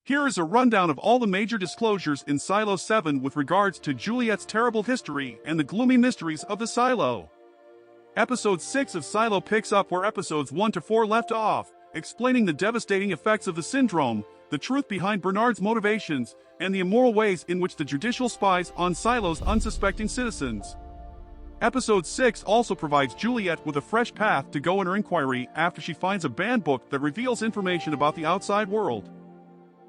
Here is a rundown of all the major disclosures in Silo 7 with regards to Juliet's terrible history and the gloomy mysteries of the silo. Episode 6 of Silo picks up where episodes 1 to 4 left off, explaining the devastating effects of the syndrome, the truth behind Bernard's motivations, and the immoral ways in which the judicial spies on Silo's unsuspecting citizens. Episode 6 also provides Juliet with a fresh path to go in her inquiry after she finds a banned book that reveals information about the outside world.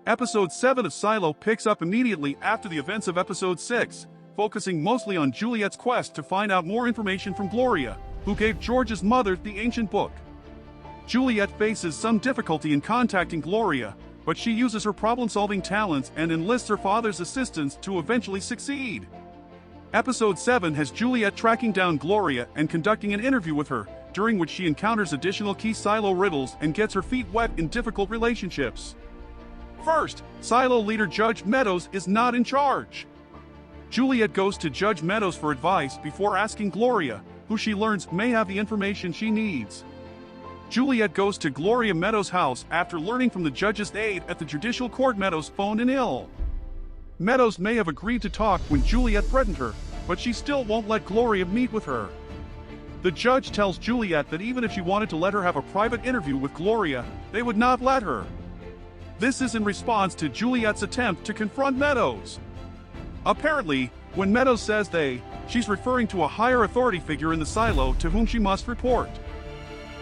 Episode 7 of Silo picks up immediately after the events of Episode 6, focusing mostly on Juliet's quest to find out more information from Gloria, who gave George's mother the ancient book. Juliet faces some difficulty in contacting Gloria, but she uses her problem-solving talents and enlists her father's assistance to eventually succeed. Episode 7 has Juliet tracking down Gloria and conducting an interview with her, during which she encounters additional key Silo riddles and gets her feet wet in difficult relationships. First, Silo leader Judge Meadows is not in charge. Juliet goes to Judge Meadows for advice before asking Gloria, who she learns may have the information she needs. Juliet goes to Gloria Meadows' house after learning from the judge's aide at the judicial court Meadows phoned in ill. Meadows may have agreed to talk when Juliet threatened her, but she still won't let Gloria meet with her. The judge tells Juliet that even if she wanted to let her have a private interview with Gloria, they would not let her. This is in response to Juliet's attempt to confront Meadows. Apparently, when Meadows says she's referring to a higher authority figure in the silo to whom she must report.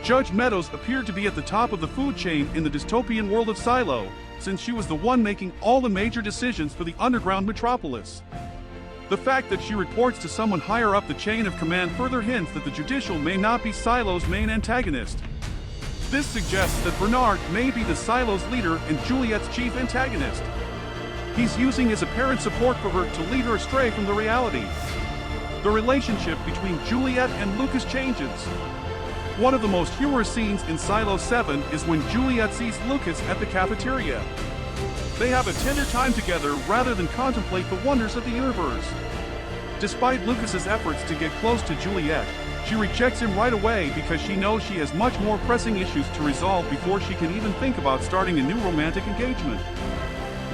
Judge Meadows appeared to be at the top of the food chain in the dystopian world of Silo, since she was the one making all the major decisions for the underground metropolis. The fact that she reports to someone higher up the chain of command further hints that the judicial may not be Silo's main antagonist. This suggests that Bernard may be the Silo's leader and Juliet's chief antagonist. He's using his apparent support for her to lead her astray from the reality. The relationship between Juliet and Lucas changes. One of the most humorous scenes in Silo 7 is when Juliet sees Lucas at the cafeteria. They have a tender time together rather than contemplate the wonders of the universe. Despite Lucas's efforts to get close to Juliet, she rejects him right away because she knows she has much more pressing issues to resolve before she can even think about starting a new romantic engagement.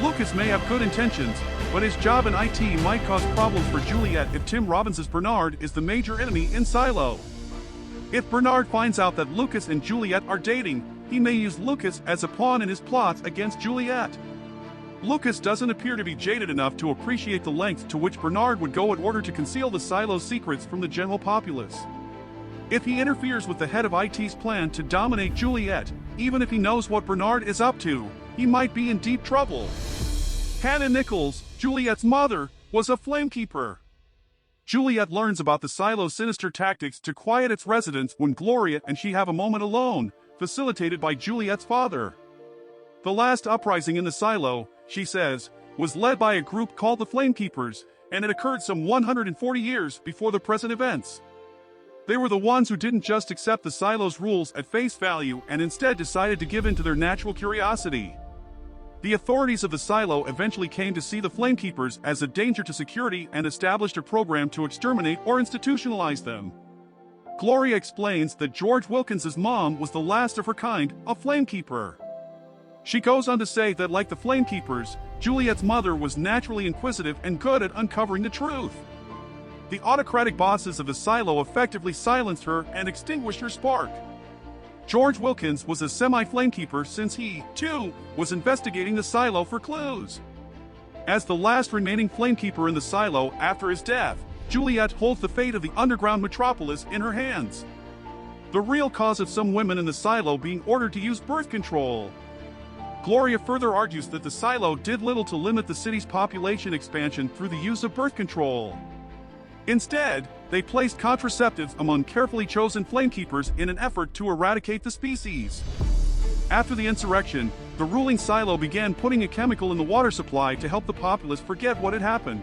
Lucas may have good intentions, but his job in IT might cause problems for Juliet if Tim Robbins' Bernard is the major enemy in Silo. If Bernard finds out that Lucas and Juliet are dating, he may use Lucas as a pawn in his plots against Juliet. Lucas doesn't appear to be jaded enough to appreciate the length to which Bernard would go in order to conceal the Silo's secrets from the general populace. If he interferes with the head of IT's plan to dominate Juliet, even if he knows what Bernard is up to, he might be in deep trouble. Hannah Nichols, Juliet's mother, was a Flamekeeper. Juliet learns about the Silo's sinister tactics to quiet its residents when Gloria and she have a moment alone, facilitated by Juliet's father. The last uprising in the Silo, she says, was led by a group called the Flamekeepers, and it occurred some 140 years before the present events. They were the ones who didn't just accept the Silo's rules at face value and instead decided to give in to their natural curiosity. The authorities of the Silo eventually came to see the Flamekeepers as a danger to security and established a program to exterminate or institutionalize them. Gloria explains that George Wilkins's mom was the last of her kind, a Flamekeeper. She goes on to say that like the Flamekeepers, Juliet's mother was naturally inquisitive and good at uncovering the truth. The autocratic bosses of the Silo effectively silenced her and extinguished her spark. George Wilkins was a semi-Flamekeeper since he, too, was investigating the Silo for clues. As the last remaining Flamekeeper in the Silo after his death, Juliet holds the fate of the underground metropolis in her hands. The real cause of some women in the Silo being ordered to use birth control. Gloria further argues that the Silo did little to limit the city's population expansion through the use of birth control. Instead, they placed contraceptives among carefully chosen Flamekeepers in an effort to eradicate the species. After the insurrection, the ruling Silo began putting a chemical in the water supply to help the populace forget what had happened.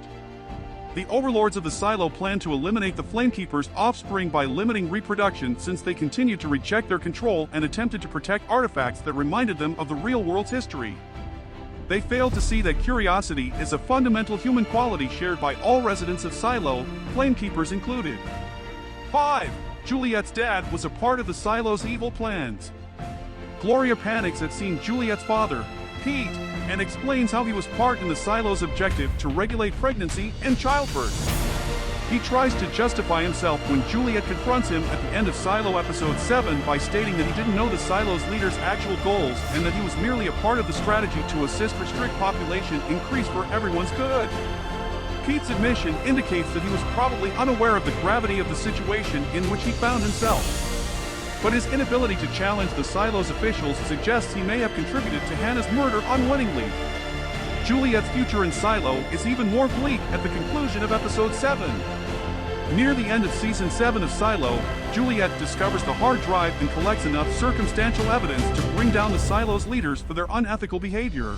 The overlords of the Silo planned to eliminate the Flamekeepers' offspring by limiting reproduction since they continued to reject their control and attempted to protect artifacts that reminded them of the real world's history. They failed to see that curiosity is a fundamental human quality shared by all residents of Silo, Flamekeepers included. 5. Juliet's dad was a part of the Silo's evil plans. Gloria panics at seeing Juliet's father, Pete, and explains how he was part in the silo's objective to regulate pregnancy and childbirth. He tries to justify himself when Juliet confronts him at the end of Silo Episode 7 by stating that he didn't know the silo's leader's actual goals and that he was merely a part of the strategy to assist restrict population increase for everyone's good. Pete's admission indicates that he was probably unaware of the gravity of the situation in which he found himself. But his inability to challenge the silo's officials suggests he may have contributed to Hannah's murder unwittingly. Juliet's future in Silo is even more bleak at the conclusion of Episode 7. Near the end of Season 7 of Silo, Juliet discovers the hard drive and collects enough circumstantial evidence to bring down the Silo's leaders for their unethical behavior.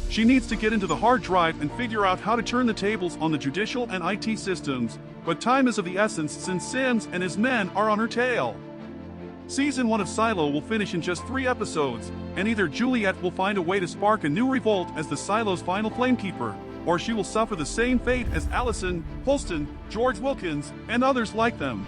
She needs to get into the hard drive and figure out how to turn the tables on the judicial and IT systems, but time is of the essence since Sims and his men are on her tail. Season 1 of Silo will finish in just 3 episodes, and either Juliet will find a way to spark a new revolt as the Silo's final Flamekeeper, or she will suffer the same fate as Allison, Holston, George Wilkins, and others like them.